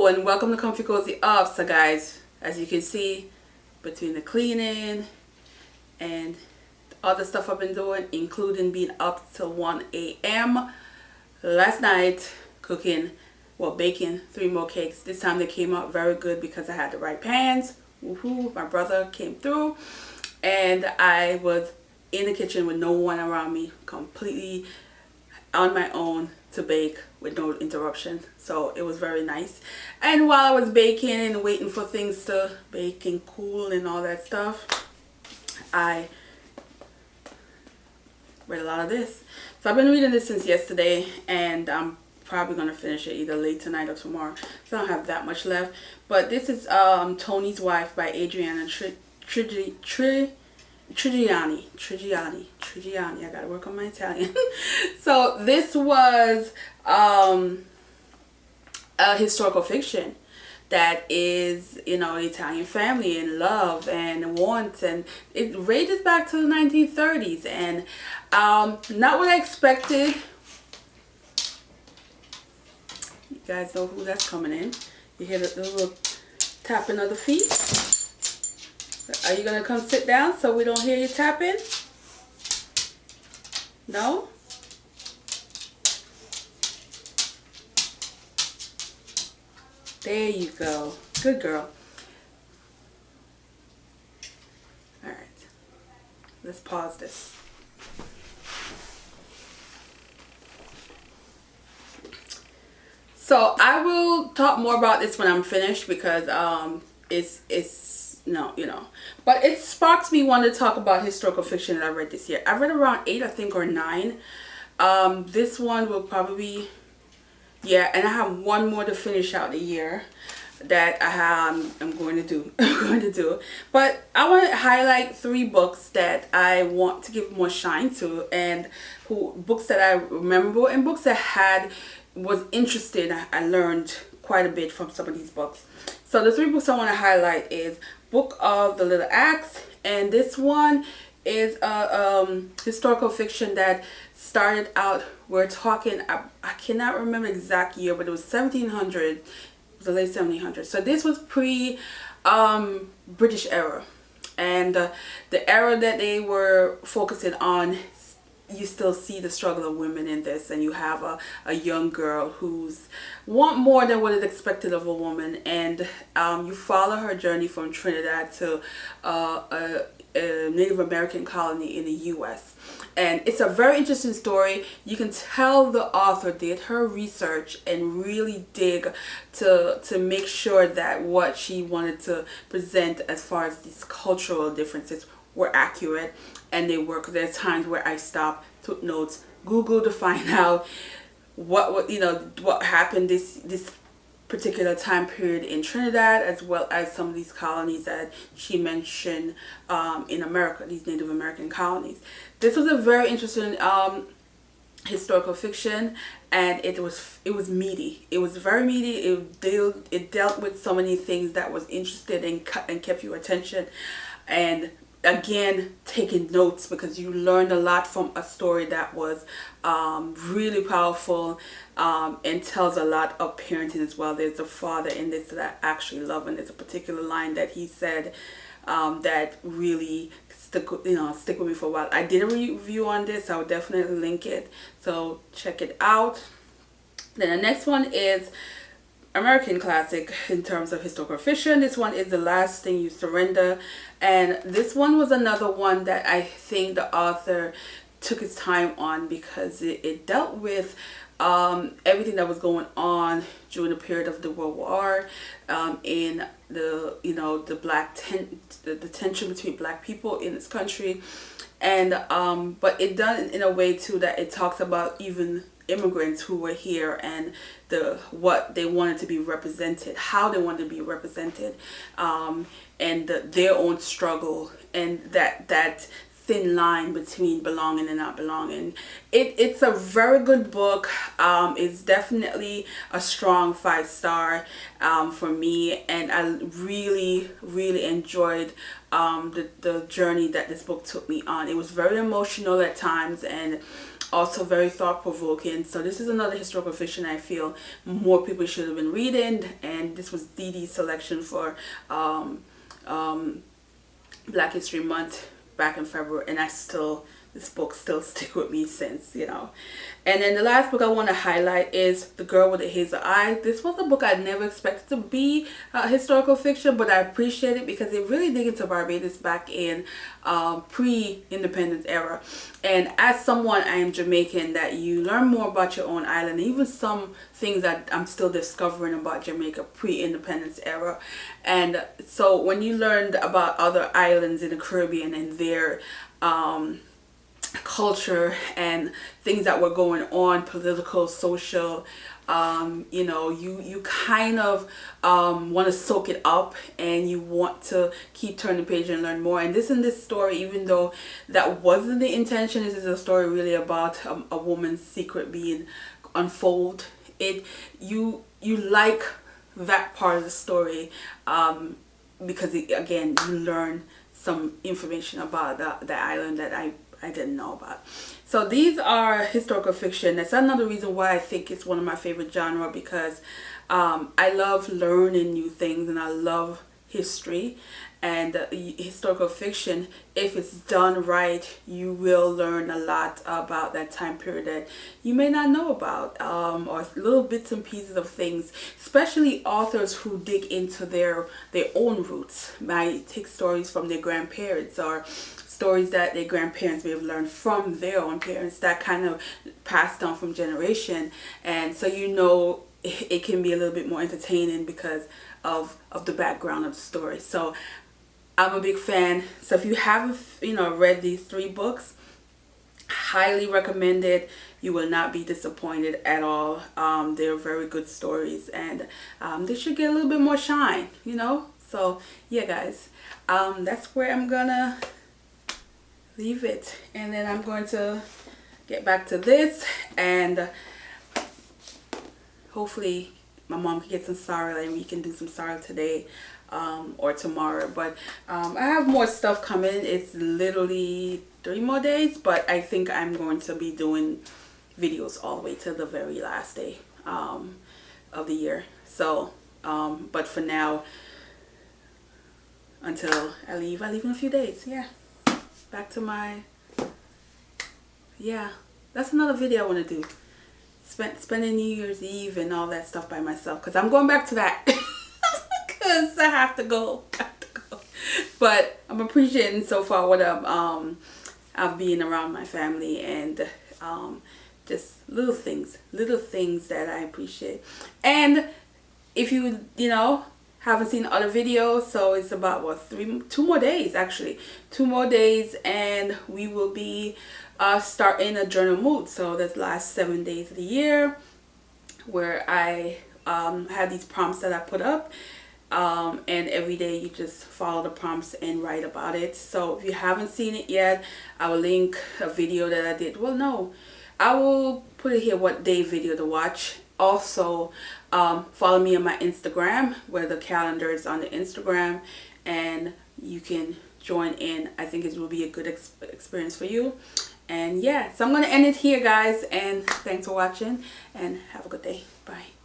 and welcome to Comfy Cozy Up. So guys, as you can see, between the cleaning and other stuff I've been doing, including being up till 1 a.m. last night cooking, baking 3 more cakes. This time they came out very good because I had the right pans. Woohoo! My brother came through and I was in the kitchen with no one around me, completely on my own to bake with no interruption. So it was very nice. And while I was baking and waiting for things to bake and cool and all that stuff, I read a lot of this. So I've been reading this since yesterday, and I'm probably going to finish it either late tonight or tomorrow. So I don't have that much left. But this is Tony's Wife by Adriana Trijiani. I gotta work on my Italian. So this was a historical fiction that is, you know, Italian family and love and warmth, and it rages back to the 1930s, and not what I expected. You guys know who that's coming in. You hear the little tapping of the feet. Are you gonna come sit down so we don't hear you tapping? No? There you go. Good girl. Alright. Let's pause this. So I will talk more about this when I'm finished, because but it sparks me wanting to talk about historical fiction that I read this year. I read around 8, I think, or 9. This one will probably, and I have one more to finish out the year that I'm going to do. But I want to highlight 3 books that I want to give more shine to, and books that I remember, and books that was interested. I learned quite a bit from some of these books. So the 3 books I want to highlight is Book of the Little Axe, and this one is a historical fiction that started out, we're talking, I cannot remember the exact year, but it was 1700, it was the late 1700s. So this was pre British era, and the era that they were focusing on, you still see the struggle of women in this, and you have a young girl who's want more than what is expected of a woman, and you follow her journey from Trinidad to a Native American colony in the U.S. And it's a very interesting story. You can tell the author did her research and really dig to make sure that what she wanted to present as far as these cultural differences were accurate, and they work. There's times where I stopped, took notes, Googled to find out what happened this particular time period in Trinidad, as well as some of these colonies that she mentioned in America, these Native American colonies. This was a very interesting historical fiction, and it was meaty. It was very meaty. It dealt with so many things that was interested and kept your attention. And again, taking notes, because you learned a lot from a story that was really powerful, and tells a lot of parenting as well. There's a father in this that I actually love, and there's a particular line that he said that really stick with me for a while. I did a review on this. I will definitely link it, so check it out. Then the next one is American classic in terms of historical fiction. This one is The Last Thing You Surrender, and this one was another one that I think the author took his time on, because it dealt with everything that was going on during the period of the World War, in the the tension between black people in this country, and but it done in a way too that it talks about even immigrants who were here, and what they wanted to be represented, how they wanted to be represented, and their own struggle, and that thin line between belonging and not belonging. It's a very good book. It's definitely a strong 5-star for me, and I really enjoyed the journey that this book took me on. It was very emotional at times, and Also very thought-provoking. So this is another historical fiction I feel more people should have been reading, and this was Dee Dee's selection for Black History Month back in February, and this book still stick with me since, you know. And then the last book I want to highlight is The Girl with the Hazel Eye. This was a book I never expected to be historical fiction, but I appreciate it because it really dig into Barbados back in pre-independence era. And as someone, I am Jamaican, that you learn more about your own island, even some things that I'm still discovering about Jamaica pre-independence era. And so when you learned about other islands in the Caribbean and their culture and things that were going on, political, social, you know, you kind of want to soak it up, and you want to keep turning the page and learn more. And this story, even though that wasn't the intention, this is a story really about a woman's secret being unfold. You like that part of the story because again, you learn some information about the island that I didn't know about. So these are historical fiction. That's another reason why I think it's one of my favorite genre, because I love learning new things, and I love history. And historical fiction, if it's done right, you will learn a lot about that time period that you may not know about, or little bits and pieces of things, especially authors who dig into their own roots. Might take stories from their grandparents, or stories that their grandparents may have learned from their own parents, that kind of passed down from generation. And so, you know, it can be a little bit more entertaining because of the background of the story. So I'm a big fan. So if you haven't, you know, read these 3 books, highly recommend it. You will not be disappointed at all. They're very good stories, and they should get a little bit more shine, you know. So yeah, guys, that's where I'm gonna leave it, and then I'm going to get back to this, and hopefully my mom can get some sorrel and we can do some sorrel today or tomorrow. But I have more stuff coming. It's literally 3 more days, but I think I'm going to be doing videos all the way to the very last day of the year. So but for now, until I leave in a few days. Yeah, back to my, yeah, that's another video I want to do. Spending New Year's Eve and all that stuff by myself, because I'm going back to that because I have to go. But I'm appreciating so far what I've been around my family, and just little things that I appreciate. And if you know, haven't seen other videos, so it's about what, 2 more days, actually 2 more days, and we will be starting a journal mood. So that's the last 7 days of the year, where I have these prompts that I put up, and every day you just follow the prompts and write about it. So if you haven't seen it yet, I will link a video that I did. Well, no, I will put it here, what day video to watch. Also follow me on my Instagram, where the calendar is on the Instagram, and you can join in. I think it will be a good experience for you. And yeah, so I'm going to end it here, guys, and thanks for watching, and have a good day. Bye.